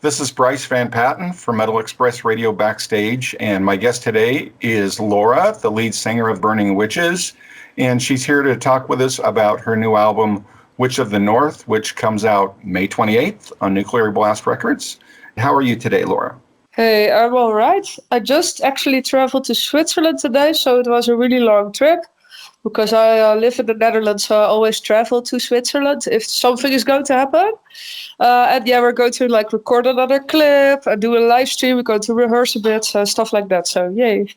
This is Bryce Van Patten from Metal Express Radio Backstage, and my guest today is Laura, the lead singer of Burning Witches, and she's here to talk with us about her new album, Witch of the North, which comes out May 28th on Nuclear Blast Records. How are you today, Laura? Hey, I'm all right. I just actually traveled to Switzerland today, so it was a really long trip because I live in the Netherlands, so I always travel to Switzerland if something is going to happen. And yeah, we're going to record another clip and do a live stream. We're going to rehearse a bit, stuff like that. So yay.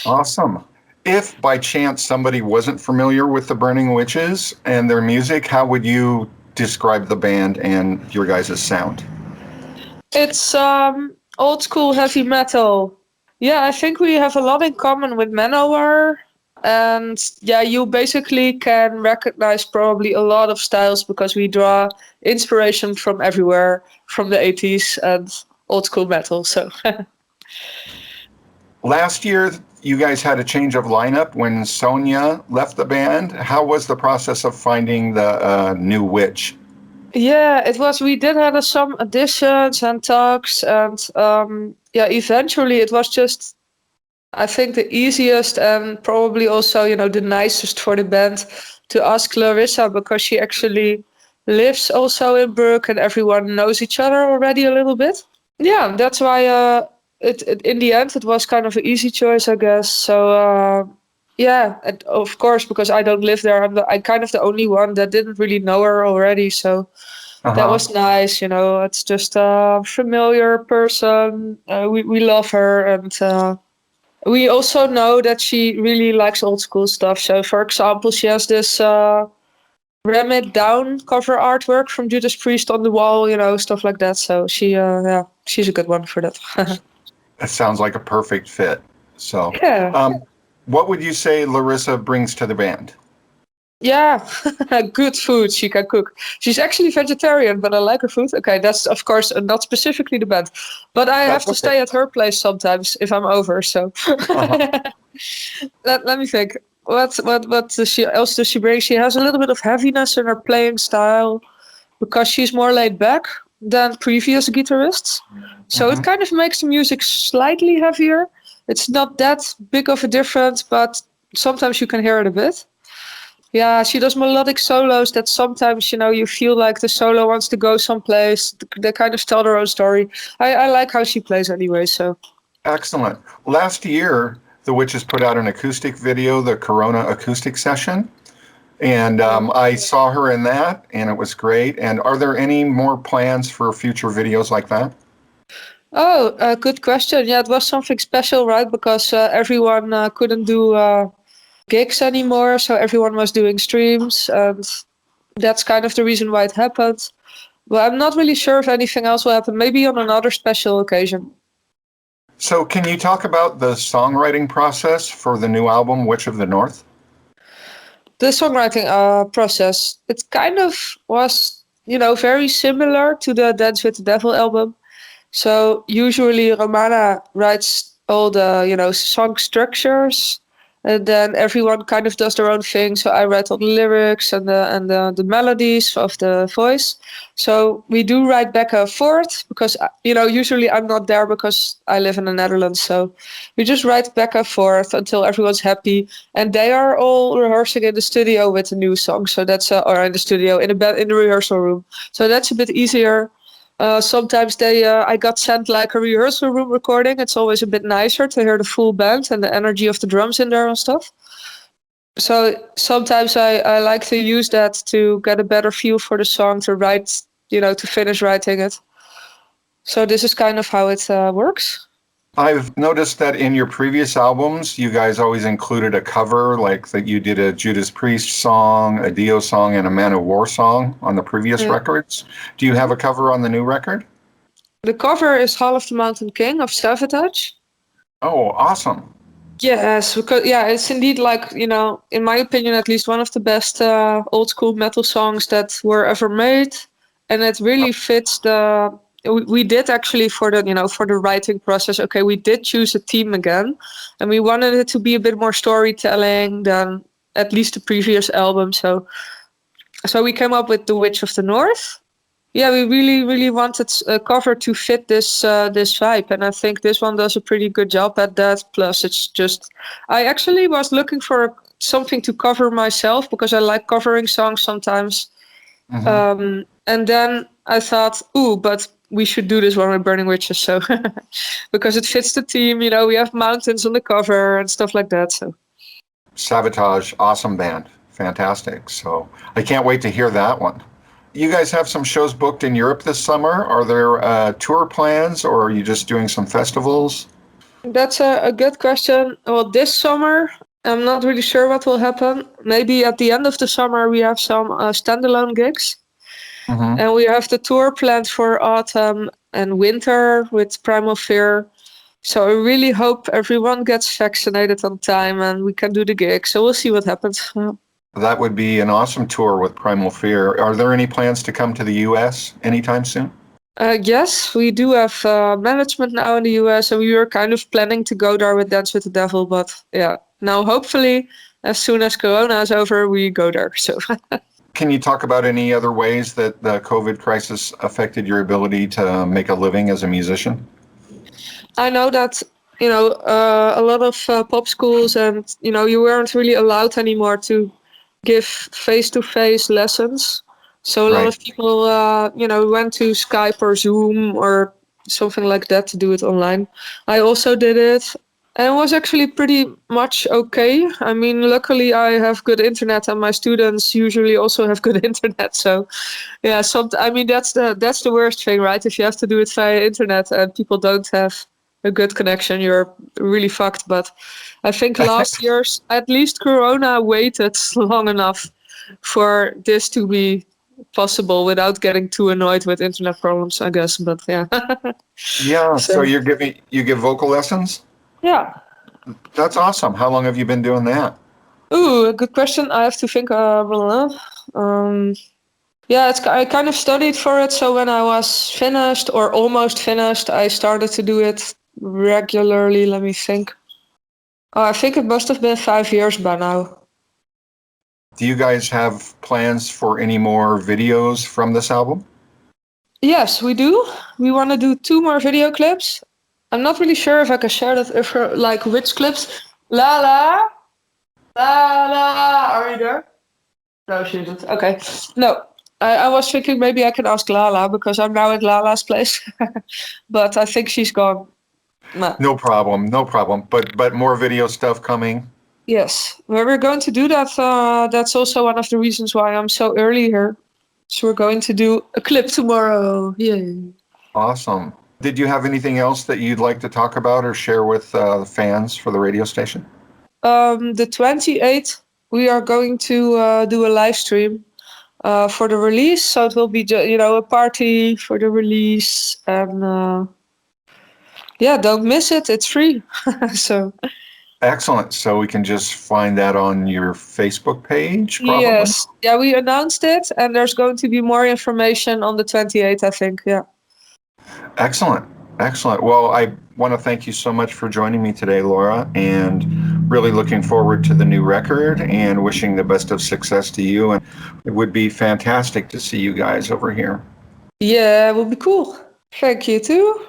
Awesome. If by chance somebody wasn't familiar with the Burning Witches and their music, how would you describe the band and your guys' sound? It's old school heavy metal. Yeah, I think we have a lot in common with Manowar. And yeah, you basically can recognize probably a lot of styles because we draw inspiration from everywhere, from the 80s and old school metal. So last year, you guys had a change of lineup when Sonia left the band. How was the process of finding the new witch? Yeah, it was. We did have some additions and talks, and eventually it was just, I think, the easiest and probably also, the nicest for the band to ask Larissa because she actually lives also in Brugge and everyone knows each other already a little bit. Yeah, that's why it in the end it was kind of an easy choice, I guess. So yeah, and of course, because I don't live there, I'm kind of the only one that didn't really know her already. So that was nice, It's just a familiar person. We love her, and we also know that she really likes old school stuff. So, for example, she has this Ram It Down cover artwork from Judas Priest on the wall, stuff like that. So she's a good one for that. That sounds like a perfect fit. So, yeah. What would you say Larissa brings to the band? Yeah, good food. She can cook. She's actually vegetarian, but I like her food. Okay, that's of course not specifically the band, but I have to stay at her place sometimes if I'm over. So let me think. What else does she bring? She has a little bit of heaviness in her playing style because she's more laid back than previous guitarists. So it kind of makes the music slightly heavier. It's not that big of a difference, but sometimes you can hear it a bit. Yeah, she does melodic solos that sometimes, you feel like the solo wants to go someplace. They kind of tell their own story. I like how she plays anyway, so. Excellent. Last year, The Witches put out an acoustic video, the Corona Acoustic Session. And I saw her in that, and it was great. And are there any more plans for future videos like that? Oh, good question. Yeah, it was something special, right? Because everyone couldn't do gigs anymore, so everyone was doing streams, and that's kind of the reason why it happened. But I'm not really sure if anything else will happen. Maybe on another special occasion. So can you talk about the songwriting process for the new album, Witch of the North? The songwriting process, it kind of was, very similar to the Dance with the Devil album. So usually Romana writes all the, song structures, and then everyone kind of does their own thing. So I write all the lyrics and the melodies of the voice. So we do write back and forth because, usually I'm not there because I live in the Netherlands. So we just write back and forth until everyone's happy. And they are all rehearsing in the studio with the new song. So that's, or in the studio, in the rehearsal room. So that's a bit easier. Sometimes I got sent like a rehearsal room recording. It's always a bit nicer to hear the full band and the energy of the drums in there and stuff. So sometimes I like to use that to get a better feel for the song, to write, to finish writing it. So this is kind of how it works. I've noticed that in your previous albums, you guys always included a cover, like that you did a Judas Priest song, a Dio song, and a Man of War song on the previous records. Do you have a cover on the new record? The cover is Hall of the Mountain King of Savatage. Oh, awesome. Yes, because it's indeed in my opinion, at least one of the best old school metal songs that were ever made. And it really fits we did actually for the writing process. Okay, we did choose a theme again, and we wanted it to be a bit more storytelling than at least the previous album. So we came up with The Witch of the North, yeah, we really wanted a cover to fit this this vibe, and I think this one does a pretty good job at that. Plus, it's just I actually was looking for something to cover myself because I like covering songs sometimes. And then I thought, ooh, but we should do this one with Burning Witches, so because it fits the theme. You know, we have mountains on the cover and stuff like that. So Sabotage, awesome band, fantastic. So I can't wait to hear that one. You guys have some shows booked in Europe this summer. Are there tour plans, or are you just doing some festivals? that's a good question. Well, this summer, I'm not really sure what will happen. Maybe at the end of the summer, we have some standalone gigs. And we have the tour planned for autumn and winter with Primal Fear. So I really hope everyone gets vaccinated on time and we can do the gig. So we'll see what happens. That would be an awesome tour with Primal Fear. Are there any plans to come to the U.S. anytime soon? Yes, we do have management now in the US, and we were kind of planning to go there with Dance with the Devil. But yeah, now hopefully, as soon as Corona is over, we go there. So. Can you talk about any other ways that the COVID crisis affected your ability to make a living as a musician? I know that, a lot of pop schools and, you weren't really allowed anymore to give face-to-face lessons. So a lot of people, went to Skype or Zoom or something like that to do it online. I also did it. And it was actually pretty much okay. I mean, luckily I have good internet, and my students usually also have good internet. So, yeah, that's the worst thing, right? If you have to do it via internet and people don't have a good connection, you're really fucked. But I think last year's, at least Corona waited long enough for this to be possible without getting too annoyed with internet problems, I guess. But yeah. Yeah. So you give vocal lessons? Yeah. That's awesome. How long have you been doing that? Ooh, a good question. I have to think. I kind of studied for it. So when I was finished or almost finished, I started to do it regularly. Let me think. I think it must have been 5 years by now. Do you guys have plans for any more videos from this album? Yes, we do. We want to do 2 more video clips. I'm not really sure if I can share that, like which clips. La la, la la. Are you there? No, she isn't. Okay. No, I was thinking maybe I can ask Lala because I'm now at Lala's place, but I think she's gone. No. No problem. But more video stuff coming. Yes, we're going to do that. That's also one of the reasons why I'm so early here. So we're going to do a clip tomorrow. Yay. Awesome. Did you have anything else that you'd like to talk about or share with the fans for the radio station? The 28th, we are going to do a live stream for the release. So it will be, a party for the release. And don't miss it. It's free. So. Excellent. So we can just find that on your Facebook page, probably? Yes. Yeah, we announced it, and there's going to be more information on the 28th, I think. Yeah. Excellent. Well, I want to thank you so much for joining me today, Laura, and really looking forward to the new record and wishing the best of success to you. And it would be fantastic to see you guys over here. Yeah, it would be cool. Thank you too.